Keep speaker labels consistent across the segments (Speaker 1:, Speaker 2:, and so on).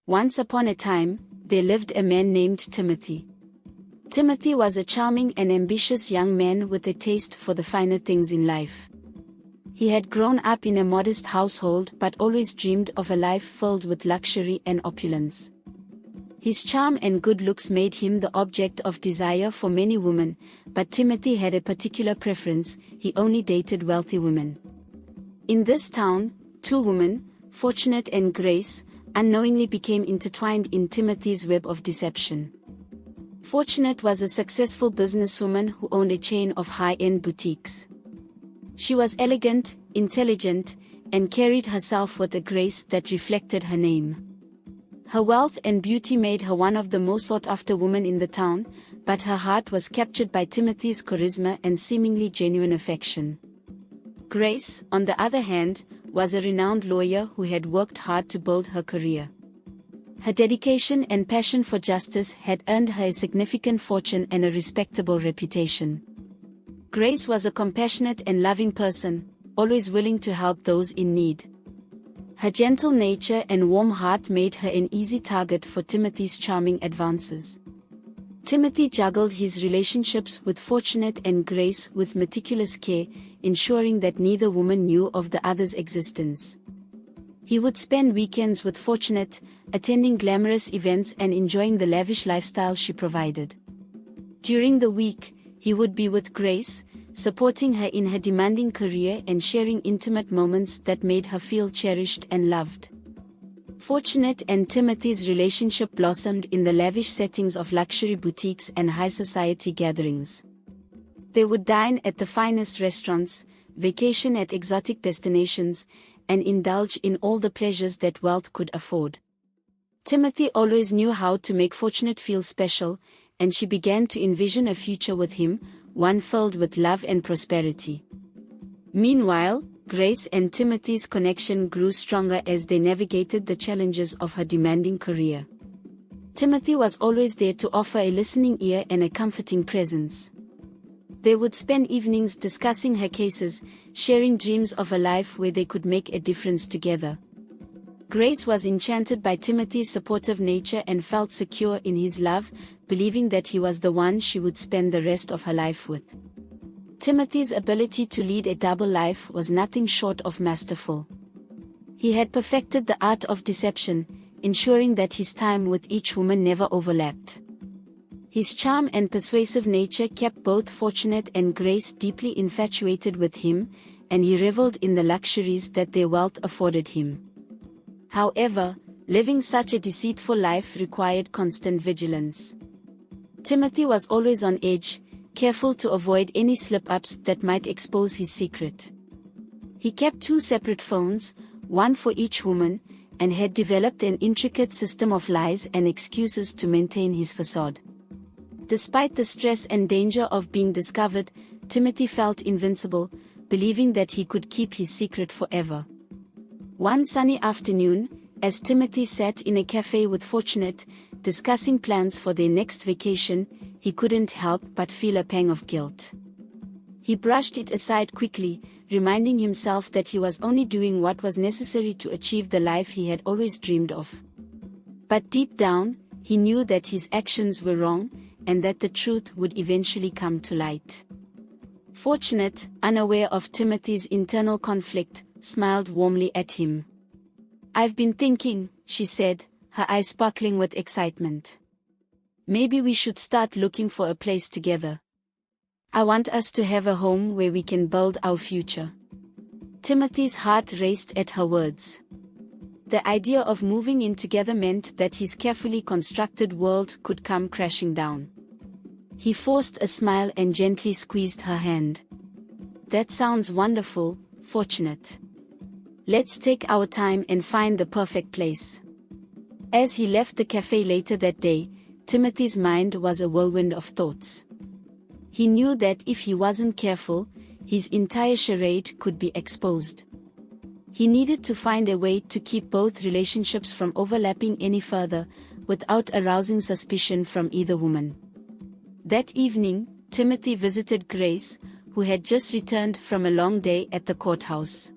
Speaker 1: Once upon a time, there lived a man named Timothy. Timothy was a charming and ambitious young man with a taste for the finer things in life. He had grown up in a modest household but always dreamed of a life filled with luxury and opulence. His charm and good looks made him the object of desire for many women, but Timothy had a particular preference: he only dated wealthy women. In this town, two women, Fortunate and Grace, unknowingly became intertwined in Timothy's web of deception. Fortunate was a successful businesswoman who owned a chain of high-end boutiques. She was elegant, intelligent, and carried herself with a grace that reflected her name. Her wealth and beauty made her one of the most sought-after women in the town, but her heart was captured by Timothy's charisma and seemingly genuine affection. Grace, on the other hand, was a renowned lawyer who had worked hard to build her career. Her dedication and passion for justice had earned her a significant fortune and a respectable reputation. Grace was a compassionate and loving person, always willing to help those in need. Her gentle nature and warm heart made her an easy target for Timothy's charming advances. Timothy juggled his relationships with Fortunate and Grace with meticulous care, ensuring that neither woman knew of the other's existence. He would spend weekends with Fortunate, attending glamorous events and enjoying the lavish lifestyle she provided. During the week, he would be with Grace, supporting her in her demanding career and sharing intimate moments that made her feel cherished and loved. Fortunate and Timothy's relationship blossomed in the lavish settings of luxury boutiques and high society gatherings. They would dine at the finest restaurants, vacation at exotic destinations, and indulge in all the pleasures that wealth could afford. Timothy always knew how to make Fortunate feel special, and she began to envision a future with him, one filled with love and prosperity. Meanwhile, Grace and Timothy's connection grew stronger as they navigated the challenges of her demanding career. Timothy was always there to offer a listening ear and a comforting presence. They would spend evenings discussing her cases, sharing dreams of a life where they could make a difference together. Grace was enchanted by Timothy's supportive nature and felt secure in his love, believing that he was the one she would spend the rest of her life with. Timothy's ability to lead a double life was nothing short of masterful. He had perfected the art of deception, ensuring that his time with each woman never overlapped. His charm and persuasive nature kept both Fortunate and Grace deeply infatuated with him, and he reveled in the luxuries that their wealth afforded him. However, living such a deceitful life required constant vigilance. Timothy was always on edge, careful to avoid any slip-ups that might expose his secret. He kept two separate phones, one for each woman, and had developed an intricate system of lies and excuses to maintain his facade. Despite the stress and danger of being discovered, Timothy felt invincible, believing that he could keep his secret forever. One sunny afternoon, as Timothy sat in a cafe with Fortunate, discussing plans for their next vacation, he couldn't help but feel a pang of guilt. He brushed it aside quickly, reminding himself that he was only doing what was necessary to achieve the life he had always dreamed of. But deep down, he knew that his actions were wrong, and that the truth would eventually come to light. Fortunate, unaware of Timothy's internal conflict, smiled warmly at him. "I've been thinking," she said, her eyes sparkling with excitement. "Maybe we should start looking for a place together. I want us to have a home where we can build our future." Timothy's heart raced at her words. The idea of moving in together meant that his carefully constructed world could come crashing down. He forced a smile and gently squeezed her hand. "That sounds wonderful, Fortunate. Let's take our time and find the perfect place." As he left the cafe later that day, Timothy's mind was a whirlwind of thoughts. He knew that if he wasn't careful, his entire charade could be exposed. He needed to find a way to keep both relationships from overlapping any further, without arousing suspicion from either woman. That evening, Timothy visited Grace, who had just returned from a long day at the courthouse.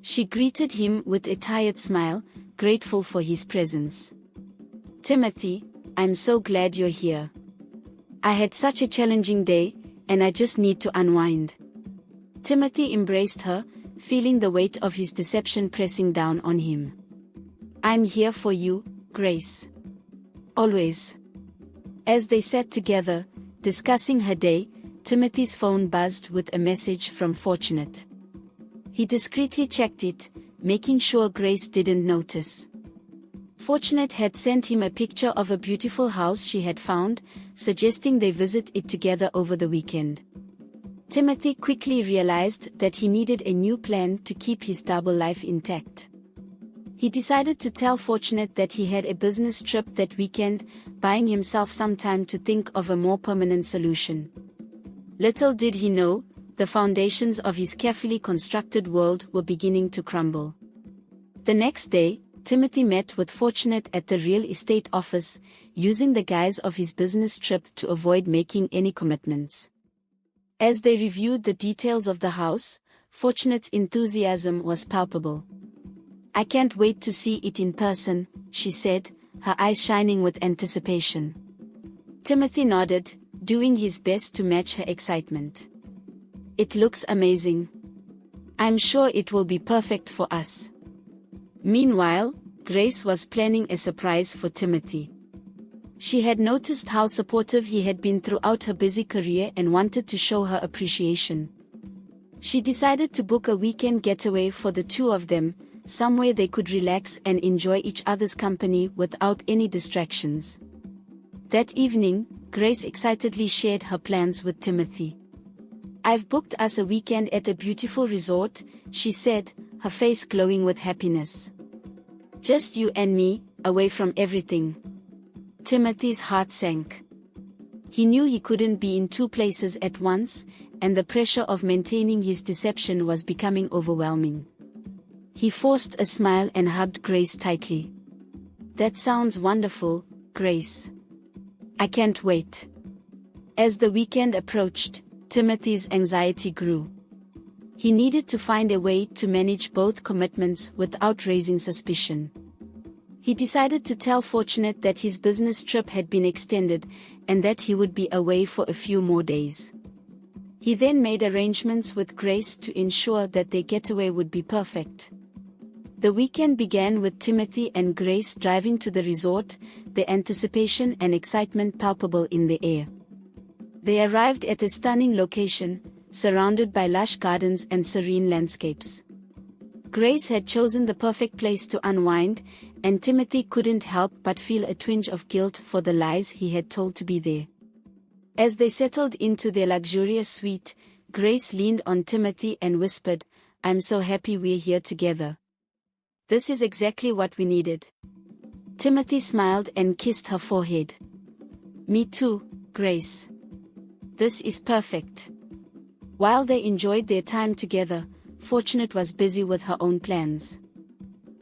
Speaker 1: She greeted him with a tired smile, grateful for his presence. "Timothy, I'm so glad you're here. I had such a challenging day, and I just need to unwind." Timothy embraced her, feeling the weight of his deception pressing down on him. "I'm here for you, Grace. Always." As they sat together, discussing her day, Timothy's phone buzzed with a message from Fortunate. He discreetly checked it, making sure Grace didn't notice. Fortunate had sent him a picture of a beautiful house she had found, suggesting they visit it together over the weekend. Timothy quickly realized that he needed a new plan to keep his double life intact. He decided to tell Fortunate that he had a business trip that weekend, buying himself some time to think of a more permanent solution. Little did he know, the foundations of his carefully constructed world were beginning to crumble. The next day, Timothy met with Fortunate at the real estate office, using the guise of his business trip to avoid making any commitments. As they reviewed the details of the house, Fortunate's enthusiasm was palpable. "I can't wait to see it in person," she said, her eyes shining with anticipation. Timothy nodded, doing his best to match her excitement. "It looks amazing. I'm sure it will be perfect for us." Meanwhile, Grace was planning a surprise for Timothy. She had noticed how supportive he had been throughout her busy career and wanted to show her appreciation. She decided to book a weekend getaway for the two of them, somewhere they could relax and enjoy each other's company without any distractions. That evening, Grace excitedly shared her plans with Timothy. "I've booked us a weekend at a beautiful resort," she said, her face glowing with happiness. "Just you and me, away from everything." Timothy's heart sank. He knew he couldn't be in two places at once, and the pressure of maintaining his deception was becoming overwhelming. He forced a smile and hugged Grace tightly. "That sounds wonderful, Grace. I can't wait." As the weekend approached, Timothy's anxiety grew. He needed to find a way to manage both commitments without raising suspicion. He decided to tell Fortunate that his business trip had been extended, and that he would be away for a few more days. He then made arrangements with Grace to ensure that their getaway would be perfect. The weekend began with Timothy and Grace driving to the resort, the anticipation and excitement palpable in the air. They arrived at a stunning location, surrounded by lush gardens and serene landscapes. Grace had chosen the perfect place to unwind, and Timothy couldn't help but feel a twinge of guilt for the lies he had told to be there. As they settled into their luxurious suite, Grace leaned on Timothy and whispered, "I'm so happy we're here together. This is exactly what we needed." Timothy smiled and kissed her forehead. "Me too, Grace. This is perfect." While they enjoyed their time together, Fortunate was busy with her own plans.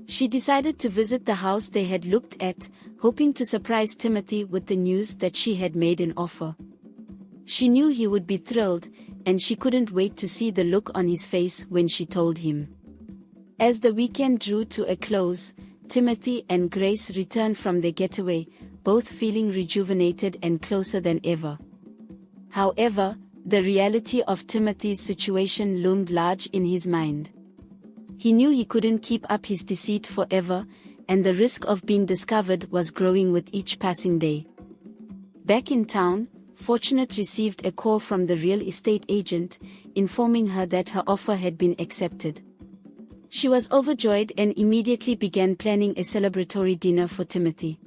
Speaker 1: She decided to visit the house they had looked at, hoping to surprise Timothy with the news that she had made an offer. She knew he would be thrilled, and she couldn't wait to see the look on his face when she told him. As the weekend drew to a close, Timothy and Grace returned from their getaway, both feeling rejuvenated and closer than ever. However, the reality of Timothy's situation loomed large in his mind. He knew he couldn't keep up his deceit forever, and the risk of being discovered was growing with each passing day. Back in town, Fortunate received a call from the real estate agent, informing her that her offer had been accepted. She was overjoyed and immediately began planning a celebratory dinner for Timothy.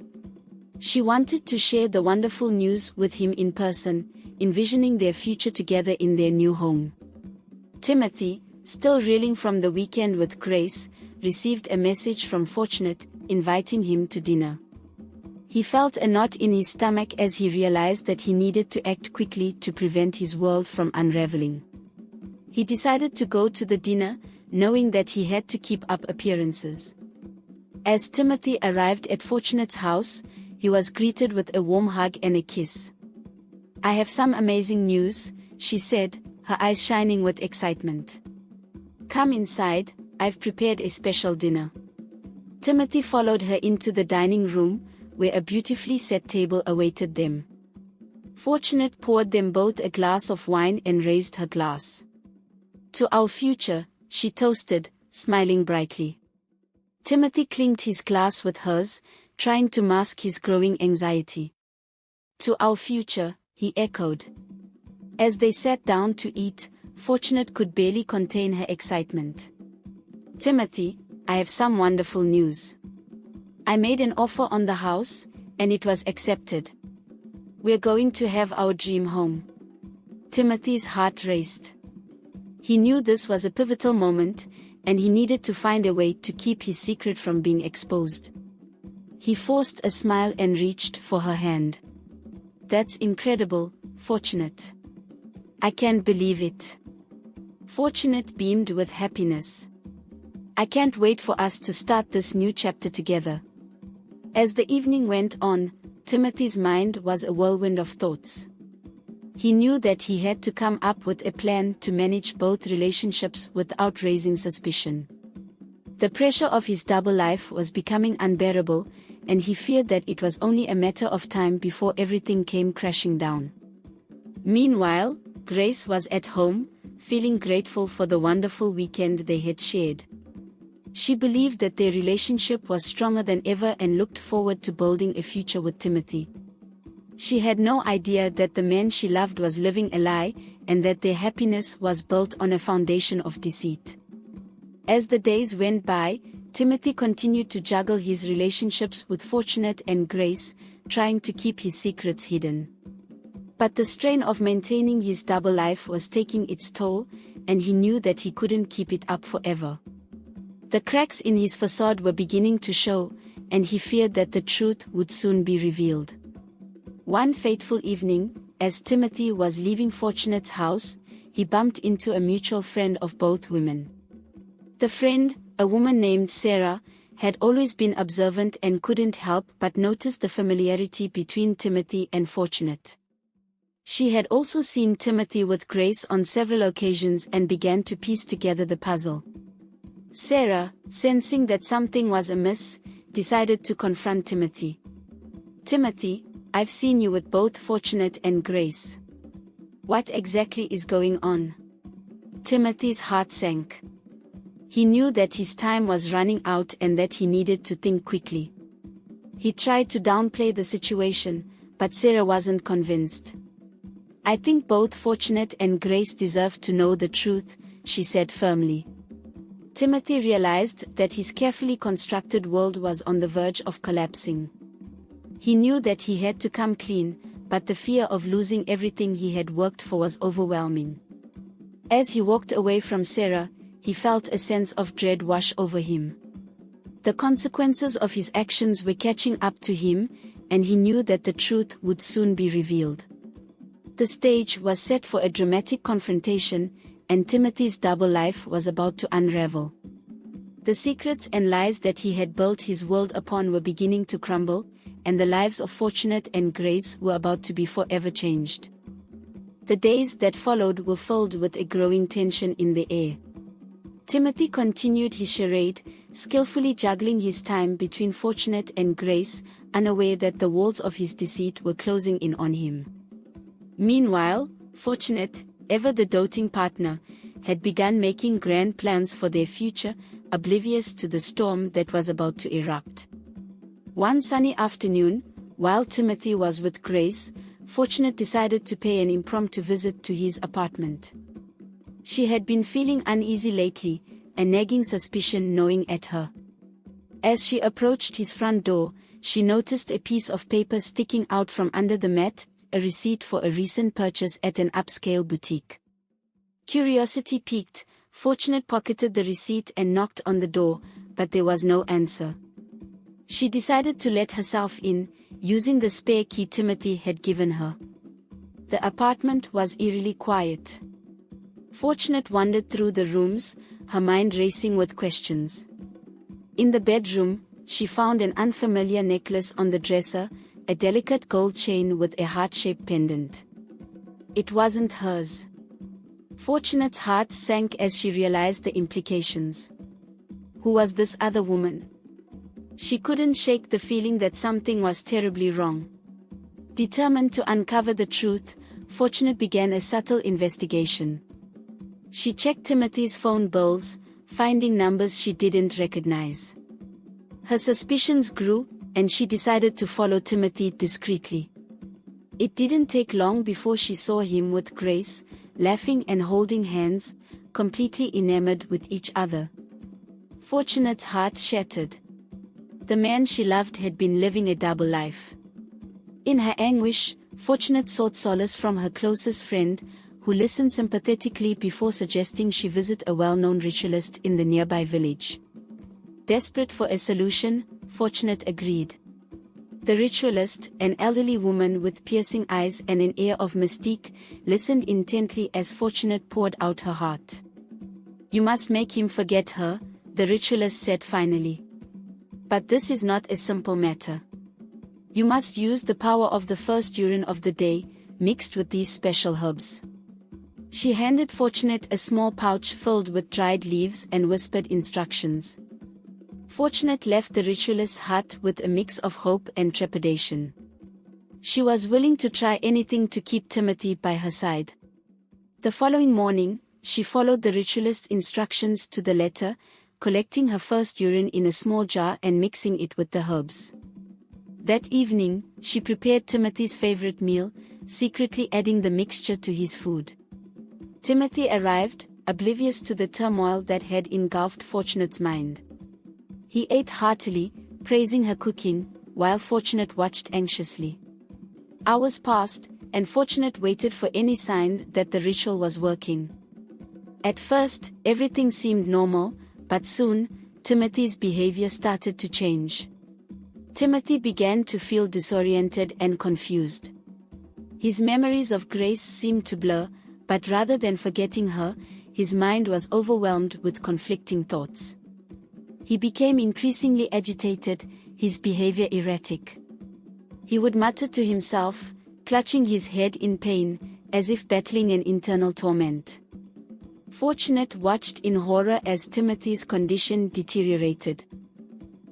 Speaker 1: She wanted to share the wonderful news with him in person, envisioning their future together in their new home. Timothy, still reeling from the weekend with Grace, received a message from Fortunate, inviting him to dinner. He felt a knot in his stomach as he realized that he needed to act quickly to prevent his world from unraveling. He decided to go to the dinner, knowing that he had to keep up appearances. As Timothy arrived at Fortunate's house, he was greeted with a warm hug and a kiss. "I have some amazing news," she said, her eyes shining with excitement. "Come inside, I've prepared a special dinner." Timothy followed her into the dining room, where a beautifully set table awaited them. Fortunate poured them both a glass of wine and raised her glass. "To our future," she toasted, smiling brightly. Timothy clinked his glass with hers, trying to mask his growing anxiety. "To our future," he echoed. As they sat down to eat, Fortunate could barely contain her excitement. "Timothy, I have some wonderful news. I made an offer on the house, and it was accepted. We're going to have our dream home." Timothy's heart raced. He knew this was a pivotal moment, and he needed to find a way to keep his secret from being exposed. He forced a smile and reached for her hand. "That's incredible, Fortunate. I can't believe it." Fortunate beamed with happiness. "I can't wait for us to start this new chapter together." As the evening went on, Timothy's mind was a whirlwind of thoughts. He knew that he had to come up with a plan to manage both relationships without raising suspicion. The pressure of his double life was becoming unbearable, and he feared that it was only a matter of time before everything came crashing down. Meanwhile, Grace was at home, feeling grateful for the wonderful weekend they had shared. She believed that their relationship was stronger than ever and looked forward to building a future with Timothy. She had no idea that the man she loved was living a lie, and that their happiness was built on a foundation of deceit. As the days went by, Timothy continued to juggle his relationships with Fortunate and Grace, trying to keep his secrets hidden. But the strain of maintaining his double life was taking its toll, and he knew that he couldn't keep it up forever. The cracks in his facade were beginning to show, and he feared that the truth would soon be revealed. One fateful evening, as Timothy was leaving Fortunate's house, he bumped into a mutual friend of both women. The friend, a woman named Sarah, had always been observant and couldn't help but notice the familiarity between Timothy and Fortunate. She had also seen Timothy with Grace on several occasions and began to piece together the puzzle. Sarah, sensing that something was amiss, decided to confront Timothy. "Timothy, I've seen you with both Fortunate and Grace. What exactly is going on?" Timothy's heart sank. He knew that his time was running out and that he needed to think quickly. He tried to downplay the situation, but Sarah wasn't convinced. "I think both Fortunate and Grace deserve to know the truth," she said firmly. Timothy realized that his carefully constructed world was on the verge of collapsing. He knew that he had to come clean, but the fear of losing everything he had worked for was overwhelming. As he walked away from Sarah, he felt a sense of dread wash over him. The consequences of his actions were catching up to him, and he knew that the truth would soon be revealed. The stage was set for a dramatic confrontation, and Timothy's double life was about to unravel. The secrets and lies that he had built his world upon were beginning to crumble, and the lives of Fortunate and Grace were about to be forever changed. The days that followed were filled with a growing tension in the air. Timothy continued his charade, skillfully juggling his time between Fortunate and Grace, unaware that the walls of his deceit were closing in on him. Meanwhile, Fortunate, ever the doting partner, had begun making grand plans for their future, oblivious to the storm that was about to erupt. One sunny afternoon, while Timothy was with Grace, Fortunate decided to pay an impromptu visit to his apartment. She had been feeling uneasy lately, a nagging suspicion gnawing at her. As she approached his front door, she noticed a piece of paper sticking out from under the mat, a receipt for a recent purchase at an upscale boutique. Curiosity piqued, Fortunate pocketed the receipt and knocked on the door, but there was no answer. She decided to let herself in, using the spare key Timothy had given her. The apartment was eerily quiet. Fortunate wandered through the rooms, her mind racing with questions. In the bedroom, she found an unfamiliar necklace on the dresser, a delicate gold chain with a heart-shaped pendant. It wasn't hers. Fortunate's heart sank as she realized the implications. Who was this other woman? She couldn't shake the feeling that something was terribly wrong. Determined to uncover the truth, Fortunate began a subtle investigation. She checked Timothy's phone bills, finding numbers she didn't recognize. Her suspicions grew, and she decided to follow Timothy discreetly. It didn't take long before she saw him with Grace, laughing and holding hands, completely enamored with each other. Fortunate's heart shattered. The man she loved had been living a double life. In her anguish, Fortunate sought solace from her closest friend, who listened sympathetically before suggesting she visit a well-known ritualist in the nearby village. Desperate for a solution, Fortunate agreed. The ritualist, an elderly woman with piercing eyes and an air of mystique, listened intently as Fortunate poured out her heart. "You must make him forget her," the ritualist said finally. "But this is not a simple matter. You must use the power of the first urine of the day, mixed with these special herbs." She handed Fortunate a small pouch filled with dried leaves and whispered instructions. Fortunate left the ritualist's hut with a mix of hope and trepidation. She was willing to try anything to keep Timothy by her side. The following morning, she followed the ritualist's instructions to the letter, collecting her first urine in a small jar and mixing it with the herbs. That evening, she prepared Timothy's favorite meal, secretly adding the mixture to his food. Timothy arrived, oblivious to the turmoil that had engulfed Fortunate's mind. He ate heartily, praising her cooking, while Fortunate watched anxiously. Hours passed, and Fortunate waited for any sign that the ritual was working. At first, everything seemed normal, but soon, Timothy's behavior started to change. Timothy began to feel disoriented and confused. His memories of Grace seemed to blur, but rather than forgetting her, his mind was overwhelmed with conflicting thoughts. He became increasingly agitated, his behavior erratic. He would mutter to himself, clutching his head in pain, as if battling an internal torment. Fortunate watched in horror as Timothy's condition deteriorated.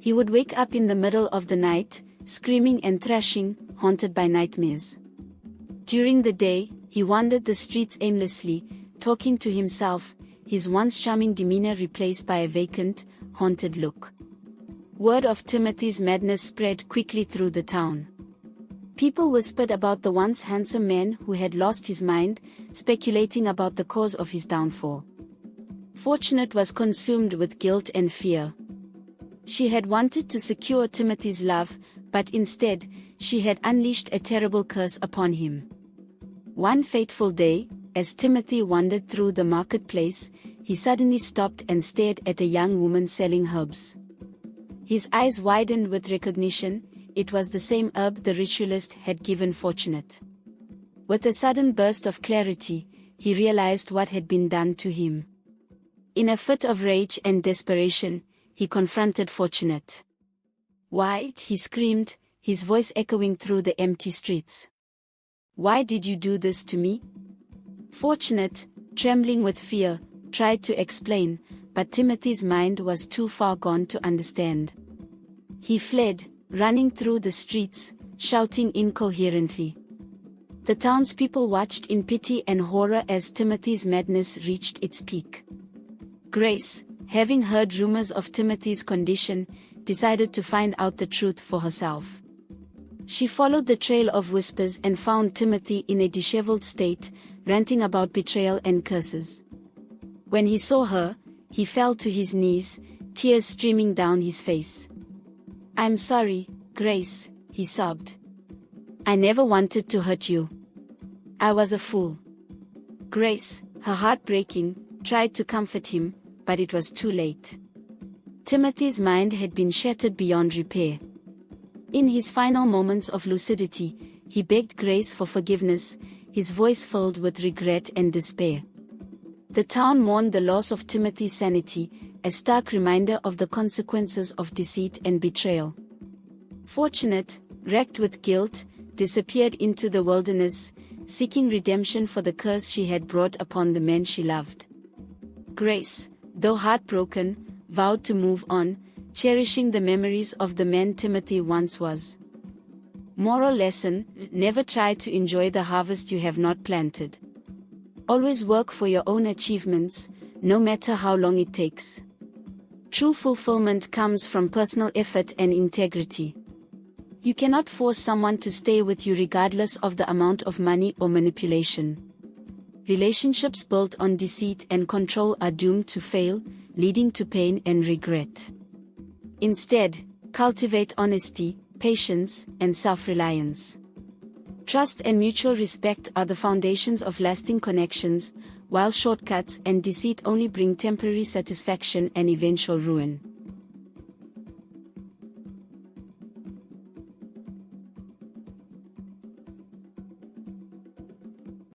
Speaker 1: He would wake up in the middle of the night, screaming and thrashing, haunted by nightmares. During the day, he wandered the streets aimlessly, talking to himself, his once charming demeanor replaced by a vacant, haunted look. Word of Timothy's madness spread quickly through the town. People whispered about the once handsome man who had lost his mind, speculating about the cause of his downfall. Fortunate was consumed with guilt and fear. She had wanted to secure Timothy's love, but instead, she had unleashed a terrible curse upon him. One fateful day, as Timothy wandered through the marketplace, he suddenly stopped and stared at a young woman selling herbs. His eyes widened with recognition. It was the same herb the ritualist had given Fortunate. With a sudden burst of clarity, he realized what had been done to him. In a fit of rage and desperation, he confronted Fortunate. "Why?" he screamed, his voice echoing through the empty streets. "Why did you do this to me?" Fortunate, trembling with fear, tried to explain, but Timothy's mind was too far gone to understand. He fled, running through the streets, shouting incoherently. The townspeople watched in pity and horror as Timothy's madness reached its peak. Grace, having heard rumors of Timothy's condition, decided to find out the truth for herself. She followed the trail of whispers and found Timothy in a disheveled state, ranting about betrayal and curses. When he saw her, he fell to his knees, tears streaming down his face. "I'm sorry, Grace," he sobbed. "I never wanted to hurt you. I was a fool." Grace, her heart breaking, tried to comfort him, but it was too late. Timothy's mind had been shattered beyond repair. In his final moments of lucidity, he begged Grace for forgiveness, his voice filled with regret and despair. The town mourned the loss of Timothy's sanity, a stark reminder of the consequences of deceit and betrayal. Fortunate, wracked with guilt, disappeared into the wilderness, seeking redemption for the curse she had brought upon the man she loved. Grace, though heartbroken, vowed to move on, cherishing the memories of the man Timothy once was. Moral lesson: never try to enjoy the harvest you have not planted. Always work for your own achievements, no matter how long it takes. True fulfillment comes from personal effort and integrity. You cannot force someone to stay with you regardless of the amount of money or manipulation. Relationships built on deceit and control are doomed to fail, leading to pain and regret. Instead, cultivate honesty, patience, and self-reliance. Trust and mutual respect are the foundations of lasting connections, while shortcuts and deceit only bring temporary satisfaction and eventual ruin.